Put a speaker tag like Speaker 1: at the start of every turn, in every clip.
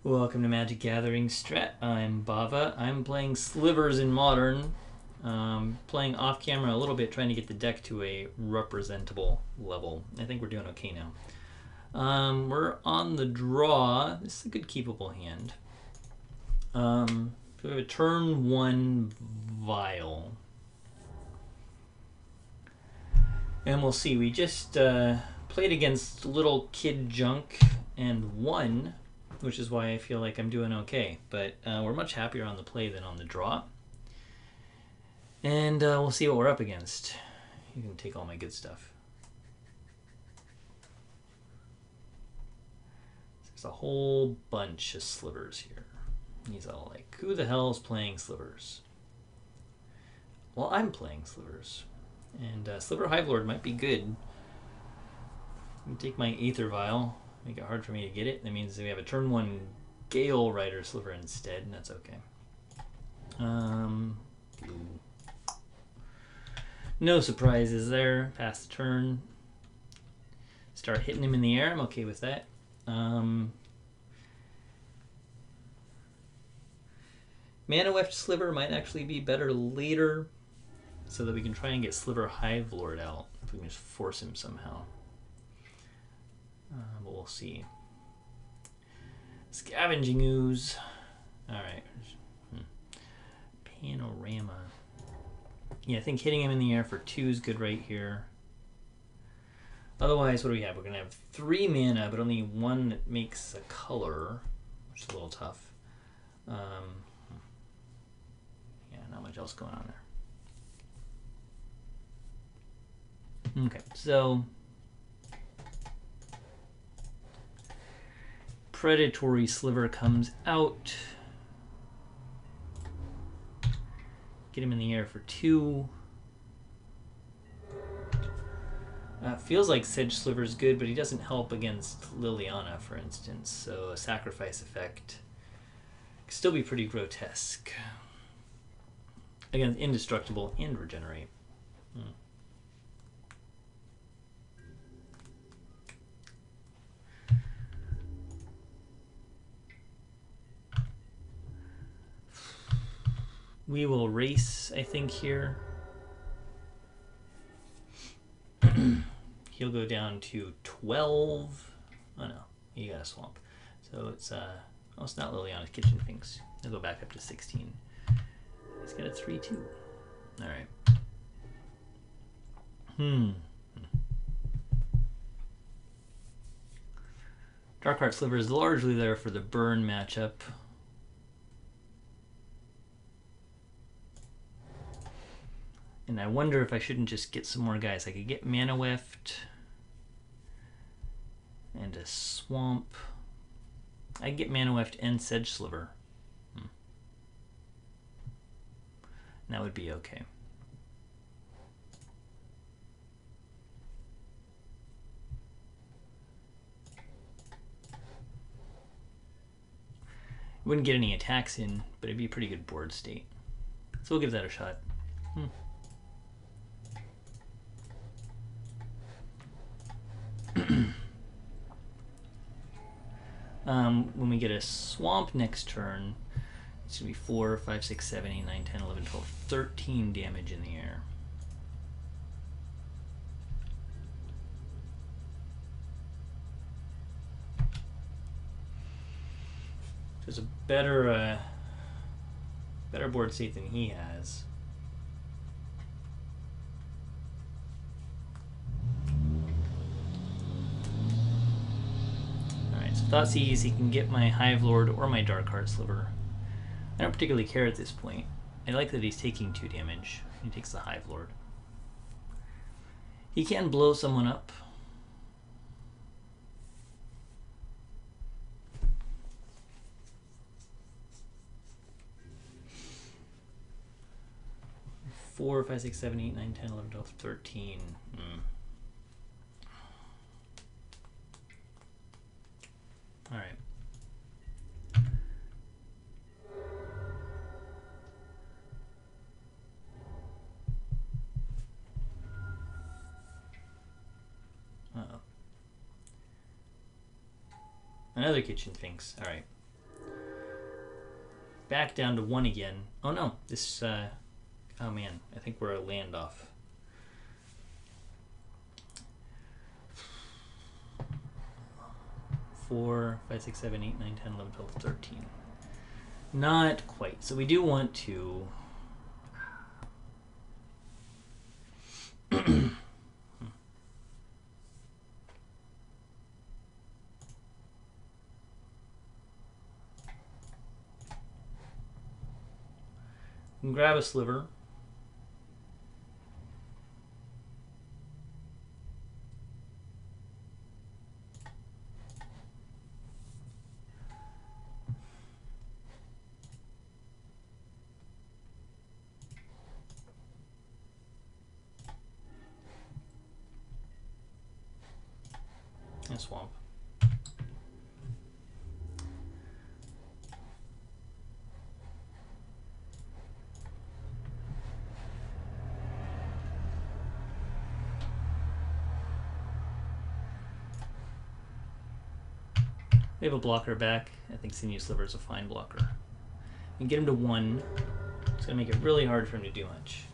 Speaker 1: Welcome to Magic Gathering Strat. I'm Bava. I'm playing Slivers in Modern. Playing off camera a little bit, trying to get the deck to a representable level. I think we're doing okay now. We're on the draw. This is a good keepable hand. We have a turn 1 Vial. And we'll see. We just played against Little Kid Junk and won, which is why I feel like I'm doing okay. But we're much happier on the play than on the draw. And we'll see what we're up against. You can take all my good stuff. There's a whole bunch of Slivers here. He's all like, who the hell is playing Slivers? Well, I'm playing Slivers. And Sliver Hive Lord might be good. I'm take my Aether Vial. Make it hard for me to get it. That means we have a turn 1 Gale Rider Sliver instead, and that's okay. No surprises there. Pass the turn. Start hitting him in the air. I'm okay with that. Mana Weft Sliver might actually be better later, so that we can try and get Sliver Hive Lord out. If we can just force him somehow. But we'll see. Scavenging Ooze. Alright. Panorama. Yeah, I think hitting him in the air for 2 is good right here. Otherwise, what do we have? We're going to have 3 mana, but only 1 that makes a color, which is a little tough. Yeah, not much else going on there. Okay, so Predatory Sliver comes out. Get him in the air for 2. Feels like Sedge Sliver's good, but he doesn't help against Liliana, for instance. So a sacrifice effect could still be pretty grotesque. Again, indestructible and regenerate. We will race, I think, here. He'll go down to 12. Oh no, he got a swamp. So it's oh, it's not Liliana's Kitchen Finks. He'll go back up to 16. He's got a 3/2. All right. Darkheart Sliver is largely there for the burn matchup. And I wonder if I shouldn't just get some more guys. I could get Mana Weft and a Swamp. I could get Mana Weft and Sedge Sliver. And that would be okay. Wouldn't get any attacks in, but it'd be a pretty good board state. So we'll give that a shot. When we get a swamp next turn, it's going to be 4, 5, 6, 7, 8, 9, 10, 11, 12, 13 damage in the air. There's a better board state than he has. Thoughtseize, he can get my Hive Lord or my Darkheart Sliver. I don't particularly care at this point. I like that he's taking 2 damage. He takes the Hive Lord. He can blow someone up. Four, 5, 6, 7, 8, 9, 10, 11, 12, 13. All right. Uh-oh. Another Kitchen Finks. All right. back down to 1 again. Oh no, this, oh man, I think we're a land off. Four, 5, 6, 7, 8, 9, 10, 11, 12, 13. Not quite. So we do want to grab a sliver. And swamp. We have a blocker back. I think Sinew Sliver is a fine blocker. We can get him to 1. It's going to make it really hard for him to do much.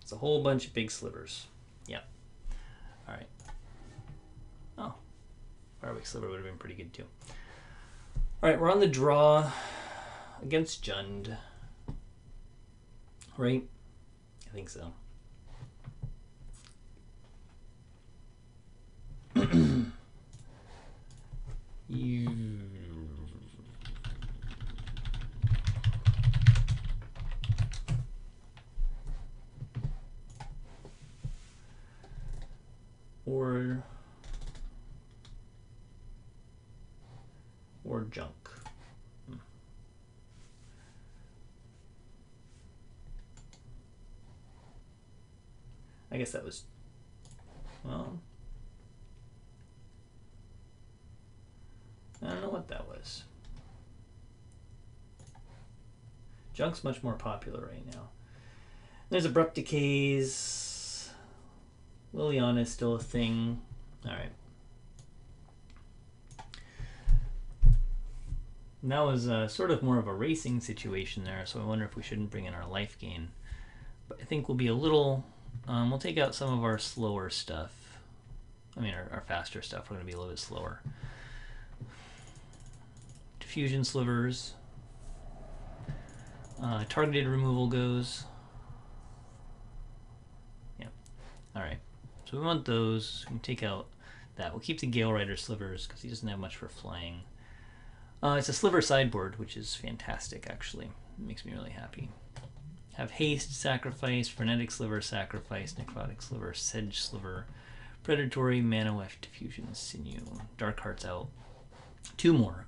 Speaker 1: It's a whole bunch of big slivers. Yep. Alright. Oh. Firewick Sliver would have been pretty good too. Alright, we're on the draw against Jund. Right? I think so. You... or junk. I guess that was, well, I don't know what that was. Junk's much more popular right now. There's Abrupt Decays. Liliana is still a thing. Alright. And that was sort of more of a racing situation there, so I wonder if we shouldn't bring in our life gain. But I think we'll be a little... we'll take out some of our slower stuff. I mean, our faster stuff. We're going to be a little bit slower. Diffusion Slivers. Targeted removal goes. Yeah. Alright. So we want those. We can take out that. We'll keep the Gale Rider Slivers because he doesn't have much for flying. It's a Sliver sideboard, which is fantastic, actually. It makes me really happy. Have Haste, Sacrifice, Frenetic Sliver, Sacrifice, Necrotic Sliver, Sedge Sliver, Predatory, Mana Weft, Diffusion, Sinew, Dark Heart's out. 2 more.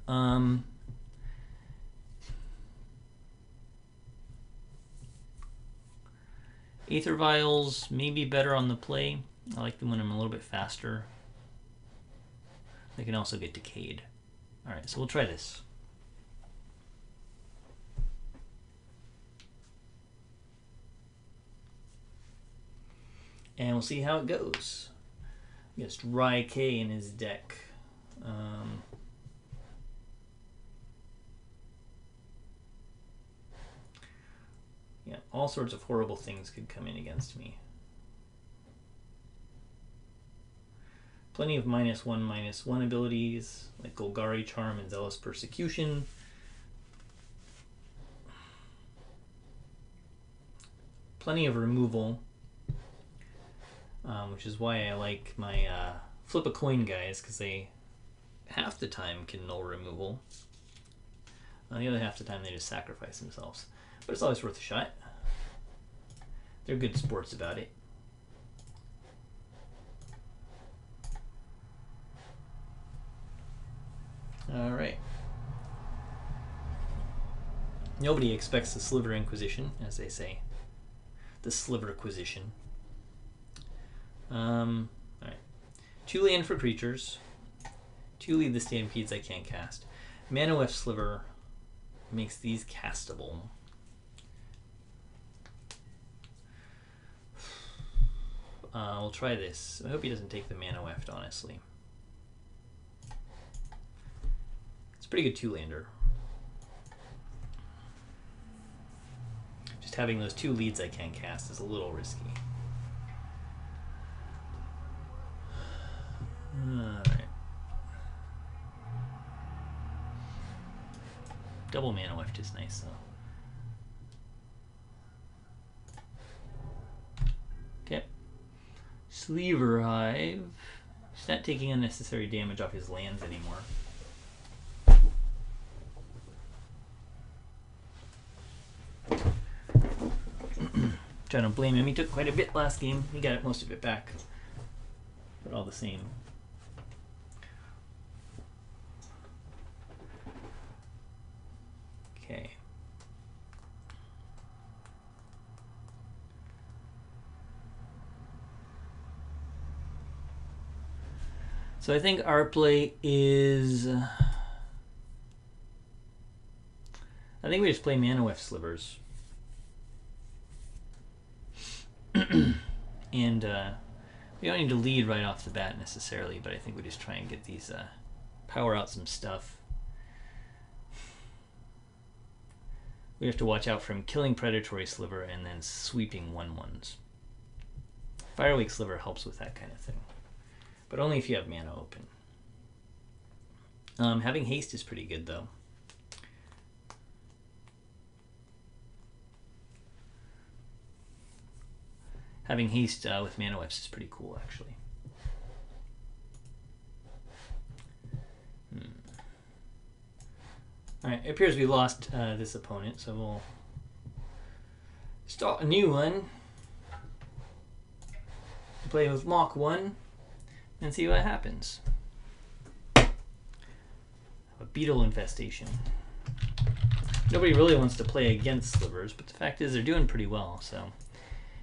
Speaker 1: Aether Vials may be better on the play. I like them when I'm a little bit faster. They can also get decayed. Alright, so we'll try this. And we'll see how it goes against Rai K in his deck. Yeah, all sorts of horrible things could come in against me. Plenty of -1/-1 abilities, like Golgari Charm and Zealous Persecution. Plenty of removal, which is why I like my Flip a Coin guys, because they half the time can null removal. The other half the time they just sacrifice themselves. But it's always worth a shot. They're good sports about it. Alright. Nobody expects the Sliver Inquisition, as they say. The Sliver Acquisition. Alright. 2 land for creatures. 2 lead the Stampedes I can't cast. Mana Weft Sliver makes these castable. We'll try this. I hope he doesn't take the Mana Weft, honestly. It's a pretty good two-lander. Just having those two leads I can't cast is a little risky. Alright. Double mana weft is nice though. Okay. Sleever Hive. He's not taking unnecessary damage off his lands anymore. Trying to blame him. He took quite a bit last game. He got most of it back. But all the same. Okay. So I think our play is... I think we just play Mana Weft Slivers. And we don't need to lead right off the bat necessarily, but I think we just try and get these, power out some stuff. We have to watch out from killing Predatory Sliver and then sweeping 1/1s. Firewake Sliver helps with that kind of thing, but only if you have mana open. Having haste is pretty good though. Having haste with mana wefts is pretty cool, actually. Alright, it appears we lost this opponent, so we'll start a new one. Play with Mach 1 and see what happens. A beetle infestation. Nobody really wants to play against Slivers, but the fact is they're doing pretty well, so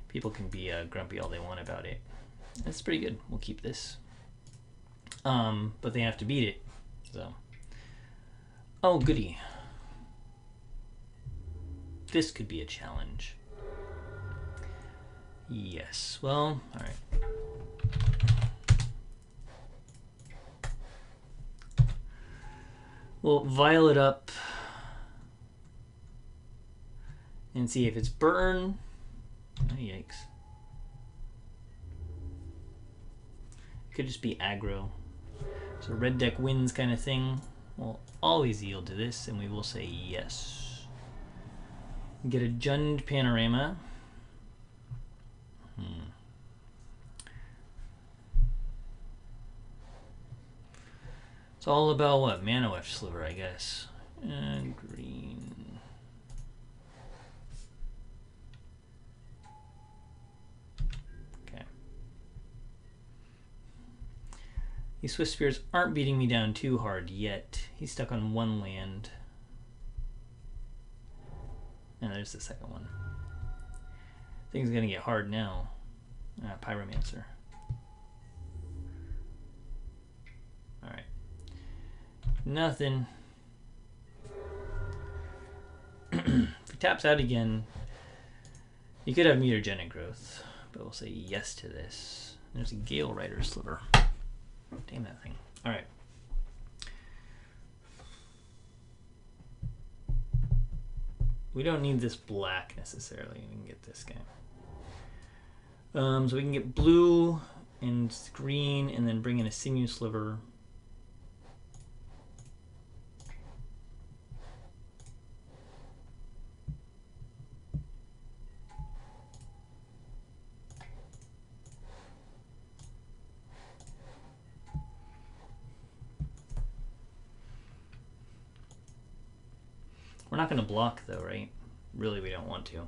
Speaker 1: people can be grumpy all they want about it. That's pretty good. We'll keep this. But they have to beat it. So, oh goody. This could be a challenge. Yes. Well, all right. We'll vial it up and see if it's burn. Oh, yikes. It could just be aggro. So red deck wins kind of thing. We'll always yield to this, and we will say yes. Get a Jund Panorama. It's all about what? Mana Weft Sliver, I guess. And green. Okay. These Swift Spears aren't beating me down too hard yet. He's stuck on one land. And there's the second one. Things are gonna get hard now. Pyromancer. Alright. Nothing. If he taps out again, you could have mutagenic growth, but we'll say yes to this. There's a Gale Rider Sliver. Damn that thing. Alright. We don't need this black necessarily. We can get this guy. So we can get blue and green and then bring in a Sinew Sliver. We're not going to block though, right? Really, we don't want to.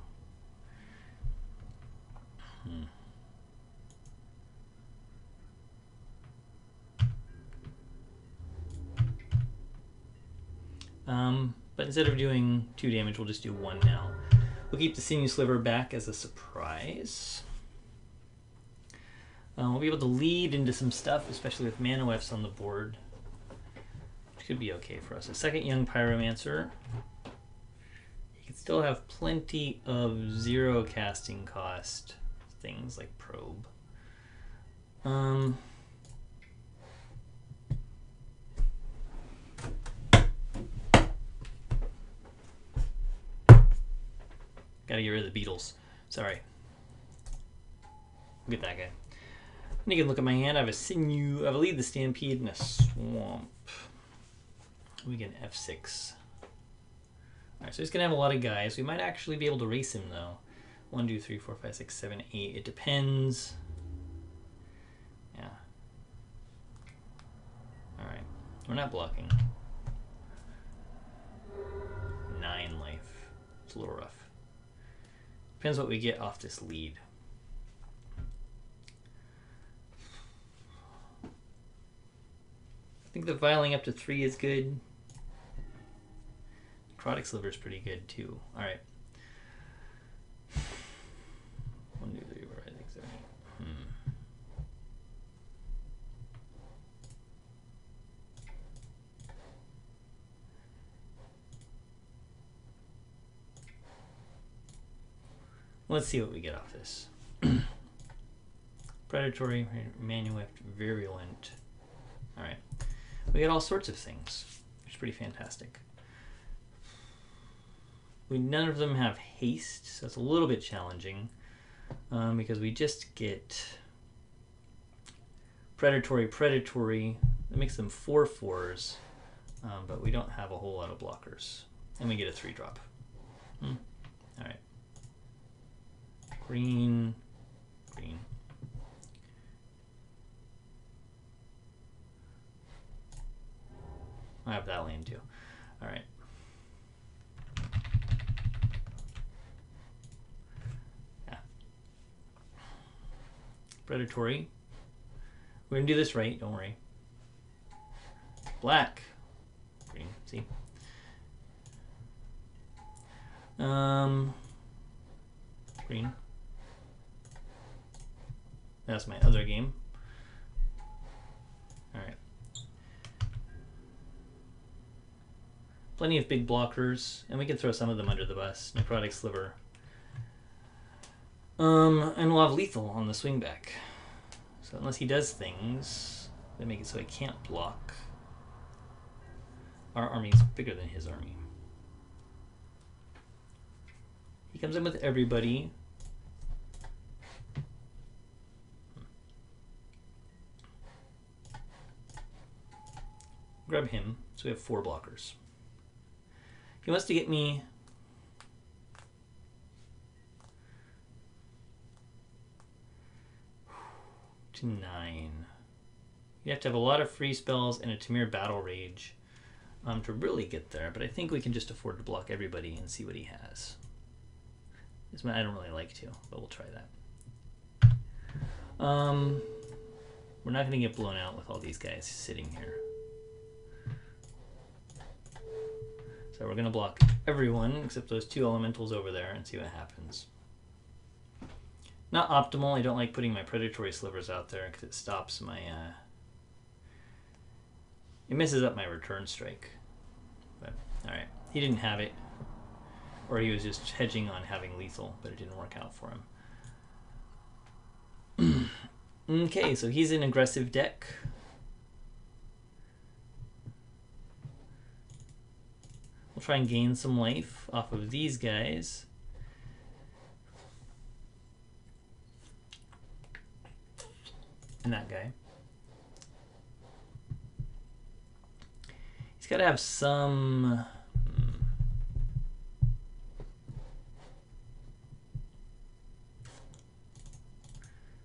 Speaker 1: But instead of doing 2 damage, we'll just do 1 now. We'll keep the Sinew Sliver back as a surprise. We'll be able to lead into some stuff, especially with Mana Wefts on the board, which could be okay for us. A second Young Pyromancer. You can still have plenty of 0 casting cost things like Probe. Sorry. Look at that guy. And you can look at my hand. I have a Sinew, I have a Lead the Stampede, and a Swamp. We get an F6. Alright, so he's going to have a lot of guys. We might actually be able to race him, though. 1, 2, 3, 4, 5, 6, 7, 8. It depends. Yeah. Alright. We're not blocking. 9 life. It's a little rough. Depends what we get off this lead. I think the vialing up to 3 is good. Necrotic Sliver is pretty good too. Alright. 1, 2, 3, 4, 5, 6, 7, 8. Let's see what we get off this. Predatory, Manuift, Virulent. Alright. We get all sorts of things, which is pretty fantastic. None of them have haste, so it's a little bit challenging because we just get predatory. That makes them 4/4s, but we don't have a whole lot of blockers. And we get a 3-drop. Alright. Green. I have that lane too. Alright. Yeah. Predatory. We're gonna do this right, don't worry. Black. Green, see? Green. That's my other game. Alright. Plenty of big blockers, and we can throw some of them under the bus. Necrotic Sliver. And we'll have lethal on the swing back. So unless he does things that make it so he can't block, our army is bigger than his army. He comes in with everybody. Grab him, so we have 4 blockers. He wants to get me to 9. You have to have a lot of free spells and a Tamir Battle Rage to really get there, but I think we can just afford to block everybody and see what he has. I don't really like to, but we'll try that. We're not going to get blown out with all these guys sitting here. So we're going to block everyone except those 2 elementals over there and see what happens. Not optimal. I don't like putting my predatory slivers out there because it stops my... it messes up my return strike. But, alright. He didn't have it. Or he was just hedging on having lethal, but it didn't work out for him. Okay, so he's an aggressive deck. We'll try and gain some life off of these guys. And that guy. He's got to have some...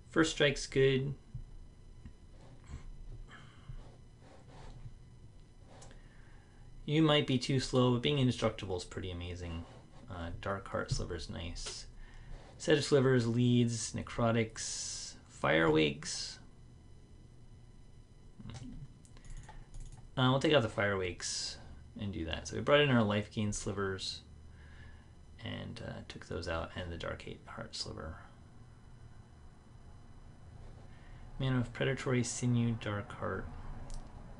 Speaker 1: First strike's good. You might be too slow, but being indestructible is pretty amazing. Dark Heart Sliver's nice. Set of Slivers, leads, necrotics, firewakes. We'll take out the firewakes and do that. So we brought in our life gain slivers and took those out, and the Dark Heart Sliver. Man of Predatory, Sinew, Dark Heart.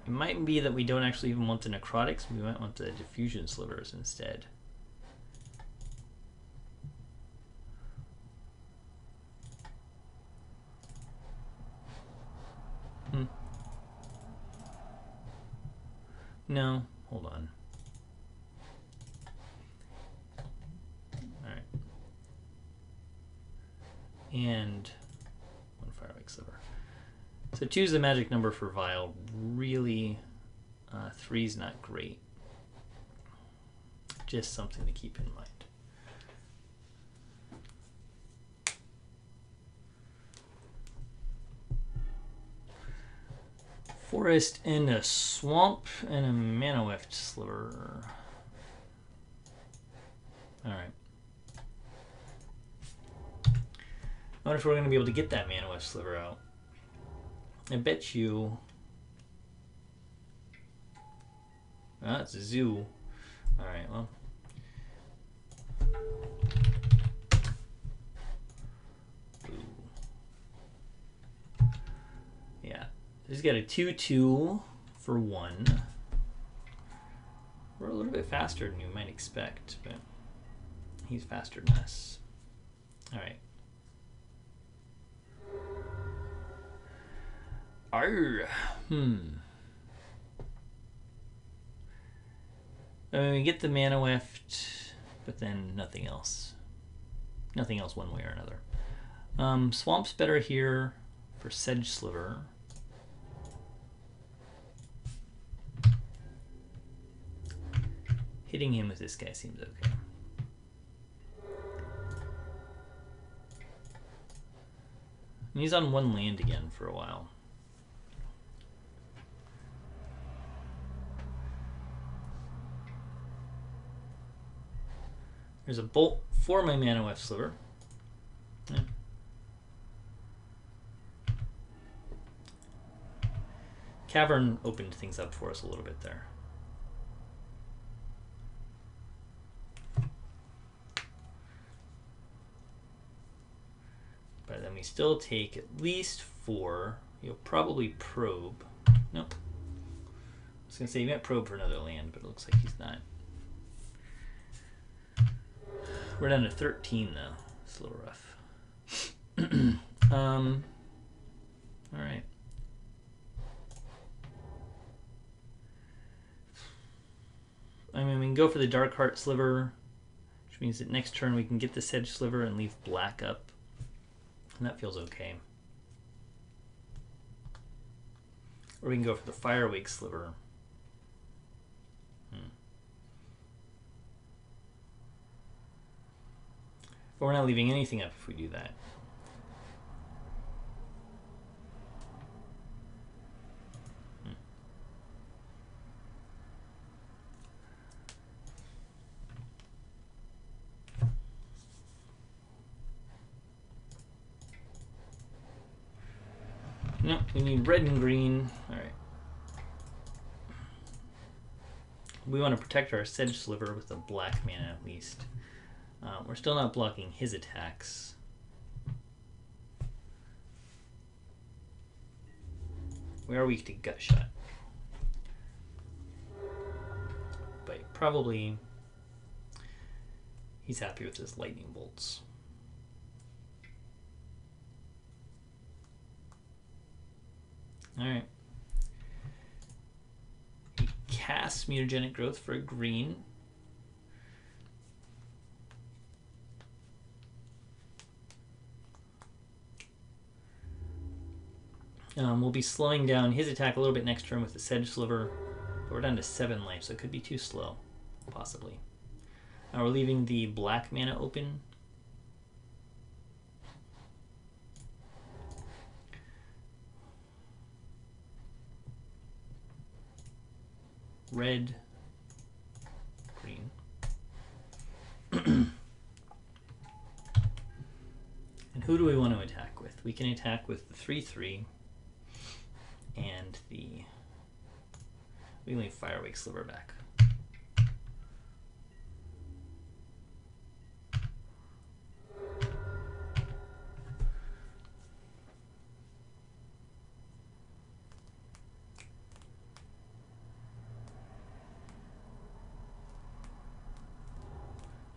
Speaker 1: It might be that we don't actually even want the necrotics. We might want the diffusion slivers instead. No, hold on. Alright. and 1 Firewake Sliver. So 2 is the magic number for Vial. Really, 3 is not great. Just something to keep in mind. Forest and a swamp and a mana weft sliver. Alright. I wonder if we're going to be able to get that mana weft sliver out. I bet you. Ah, it's a zoo. Alright, well. Yeah. He's got a 2/2 for 1. We're a little bit faster than you might expect, but he's faster than us. Alright. Arr. I mean, we get the mana weft, but then nothing else. Nothing else one way or another. Swamp's better here for Sedge Sliver. Hitting him with this guy seems okay. And he's on 1 land again for a while. There's a bolt for my mana weft sliver. Yeah. Cavern opened things up for us a little bit there. But then we still take at least 4. You'll probably probe. Nope. I was going to say you might probe for another land, but it looks like he's not. We're down to 13 though. It's a little rough. Alright. I mean, we can go for the Dark Heart Sliver, which means that next turn we can get the Sedge Sliver and leave black up. And that feels okay. Or we can go for the Firewake Sliver. But we're not leaving anything up if we do that. No, we need red and green. Alright. We want to protect our Sedge Sliver with a black mana at least. We're still not blocking his attacks. We are weak to Gut Shot. But probably he's happy with his lightning bolts. Alright. He casts Mutagenic Growth for a green. We'll be slowing down his attack a little bit next turn with the Sedge Sliver, but we're down to 7 life, so it could be too slow, possibly. We're leaving the black mana open. Red, green. And who do we want to attack with? We can attack with the 3/3 and the... We can leave Firewake Sliver back.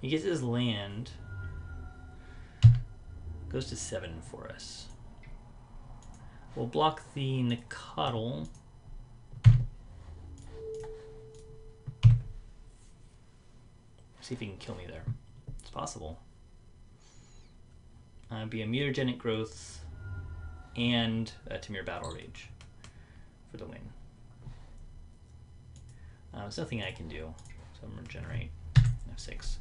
Speaker 1: He gets his land, goes to 7 for us. We'll block the Nicottle. See if he can kill me there. It's possible. Be a mutagenic growth and a Tamir Battle Rage for the win. There's nothing I can do, so I'm going to regenerate F6.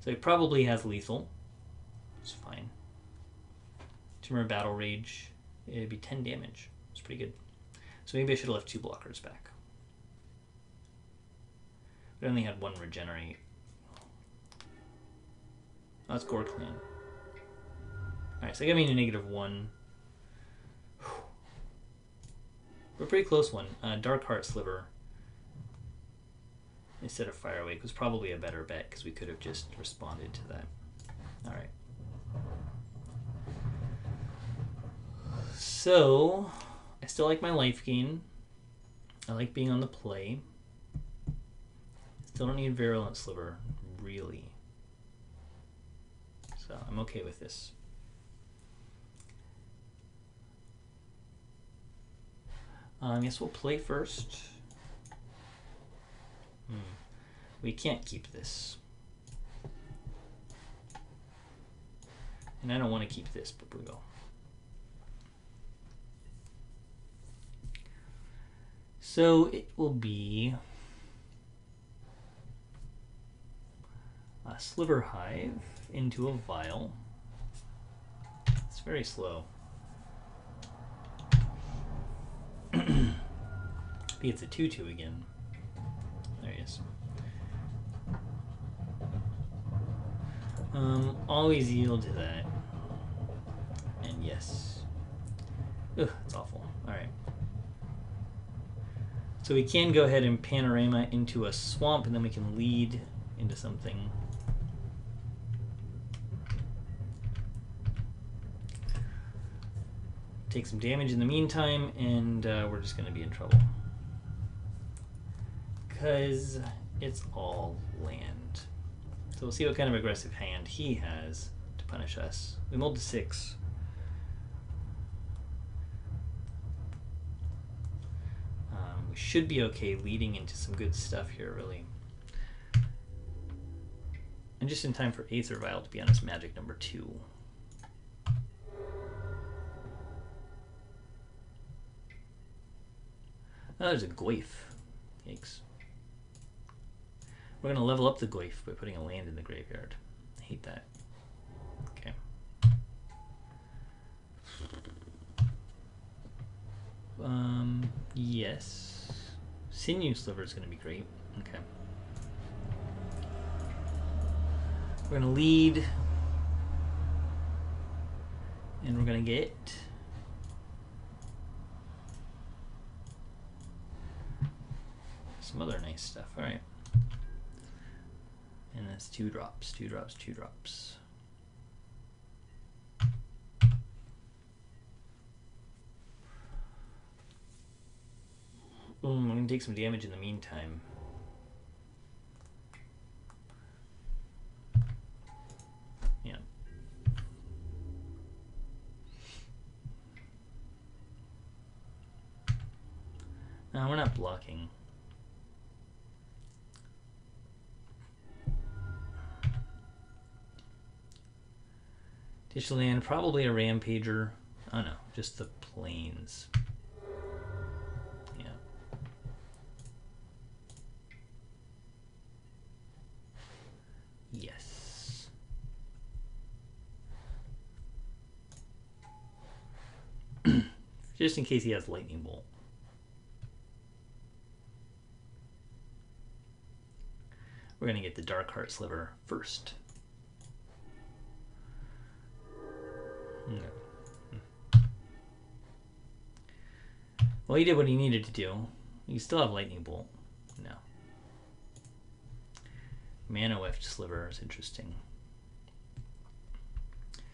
Speaker 1: So he probably has lethal. It's fine. Tamir Battle Rage, it'd be 10 damage. It's pretty good. So maybe I should have left 2 blockers back. We only had 1 regenerate. Oh, that's Gore Clan. Alright, so that got me to -1. But a pretty close one. Dark Heart Sliver instead of Firewake was probably a better bet because we could have just responded to that. Alright. So, I still like my life gain. I like being on the play. Still don't need Virulent Sliver, really. So, I'm okay with this. I guess we'll play first. We can't keep this. And I don't want to keep this, but we will. So it will be a Sliver Hive into a Vial. It's very slow. He gets a 2/2 again. There he is. Always yield to that. And yes. Ugh, it's awful. Alright. So we can go ahead and Panorama into a Swamp, and then we can lead into something. Take some damage in the meantime, and we're just going to be in trouble. Because it's all land. So we'll see what kind of aggressive hand he has to punish us. We mulled to 6. We should be okay leading into some good stuff here, really. And just in time for Aether Vial to be on his magic number 2. Oh, there's a Goyf. Yikes. We're going to level up the Goyf by putting a land in the graveyard. I hate that. Okay. Yes. Sinew Sliver is going to be great. Okay. We're going to lead. And we're going to get some other nice stuff. All right. And that's 2 drops, 2 drops, 2 drops. I'm going to take some damage in the meantime. Yeah. No, we're not blocking. Digital land, probably a Rampager. Oh no, just the plains. Yeah. Yes. Just in case he has Lightning Bolt. We're going to get the Dark Heart Sliver first. No. Well, he did what he needed to do. You still have Lightning Bolt. No. Mana Weft Sliver is interesting.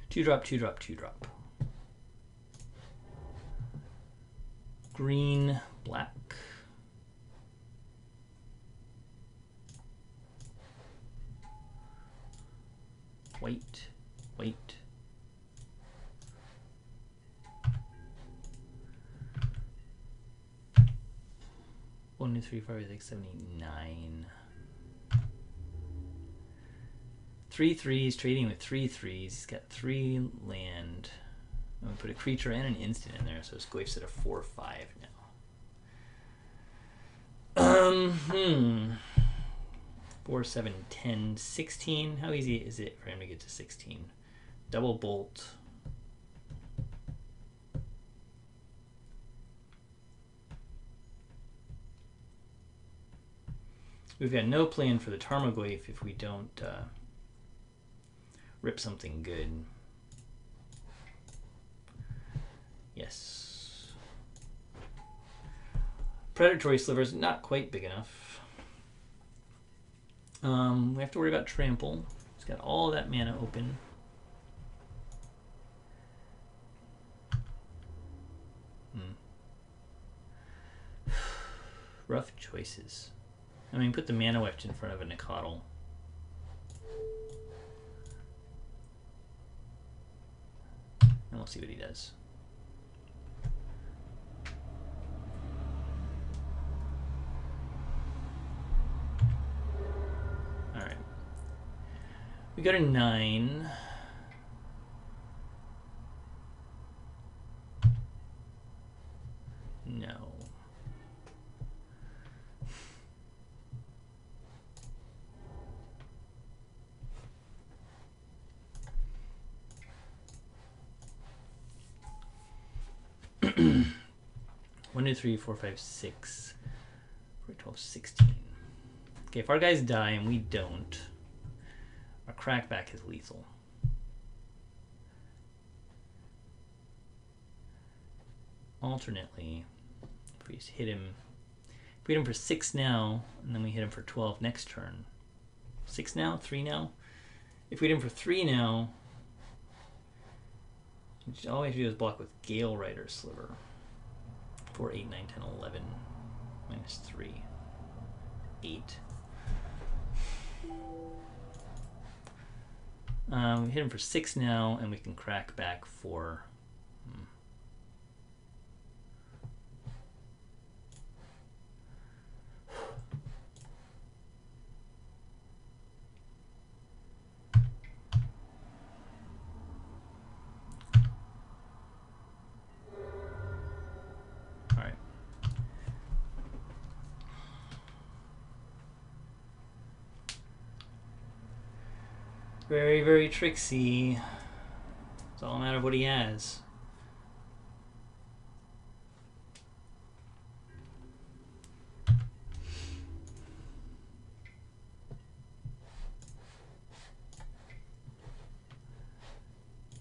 Speaker 1: 2 drop, 2 drop, 2 drop. Green, black. White, white. One, two, three, four, 5, 6, 7, 8, 9. 3/3s, trading with 3/3s. He's got 3 land. I'm going to put a creature and an instant in there, so his Goif's at a 4/5 now. 4, 7, 10, 16. How easy is it for him to get to 16? Double bolt. We've got no plan for the Tarmogoyf if we don't rip something good. Yes. Predatory Slivers, not quite big enough. We have to worry about Trample. He's got all that mana open. Rough choices. I mean, put the Mana Weft in front of a Nicodle. And we'll see what he does. Alright. We go to 9. No. One, 2, 3, 4, 5, 6, 4, 12, 16. Okay, if our guys die and we don't, our crackback is lethal. Alternately, if we just hit him, if we hit him for 6 now, and then we hit him for 12 next turn. 6 now? 3 now? If we hit him for 3 now, all we have to do is block with Gale Rider Sliver. 4, 8, 9, 10, 11. Minus 3. 8. We hit him for 6 now, and we can crack back 4. Very, very tricksy. It's all a matter of what he has.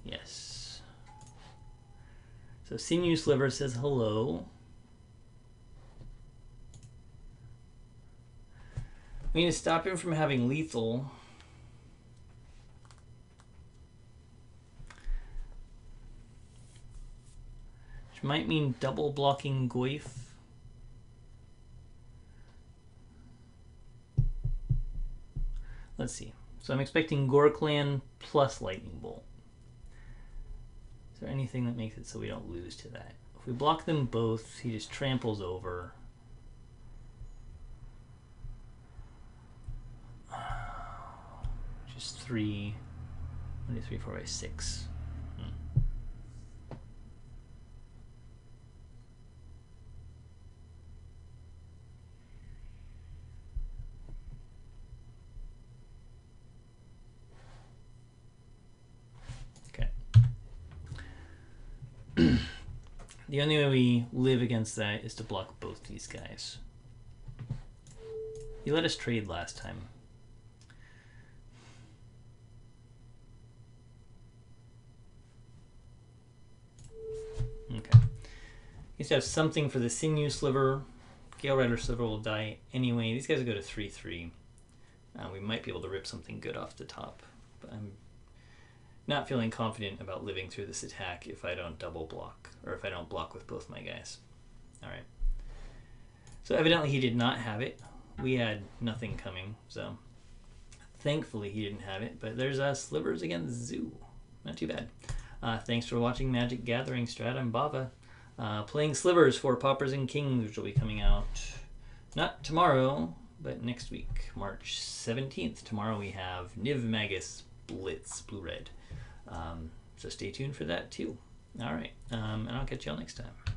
Speaker 1: Yes. So Sinew Sliver says hello. We need to stop him from having lethal. Might mean double blocking Goyf. Let's see. So I'm expecting Gorklan plus Lightning Bolt. Is there anything that makes it so we don't lose to that? If we block them both, he just tramples over. Just 3. 1, 2, 3, 4, 5, 6. The only way we live against that is to block both these guys. He let us trade last time. Okay. He needs to have something for the Sinew Sliver. Gale Rider Sliver will die anyway. These guys will go to 3/3. We might be able to rip something good off the top, but I'm not feeling confident about living through this attack if I don't double block, or if I don't block with both my guys. Alright. So evidently he did not have it. We had nothing coming, so thankfully he didn't have it. But there's Slivers against Zoo. Not too bad. Thanks for watching Magic Gathering Strat. I'm Bava. Playing Slivers for Paupers and Kings, which will be coming out not tomorrow, But next week, March 17th, tomorrow we have Niv Magus Blitz Blue-Red. So stay tuned for that too. All right, and I'll catch y'all next time.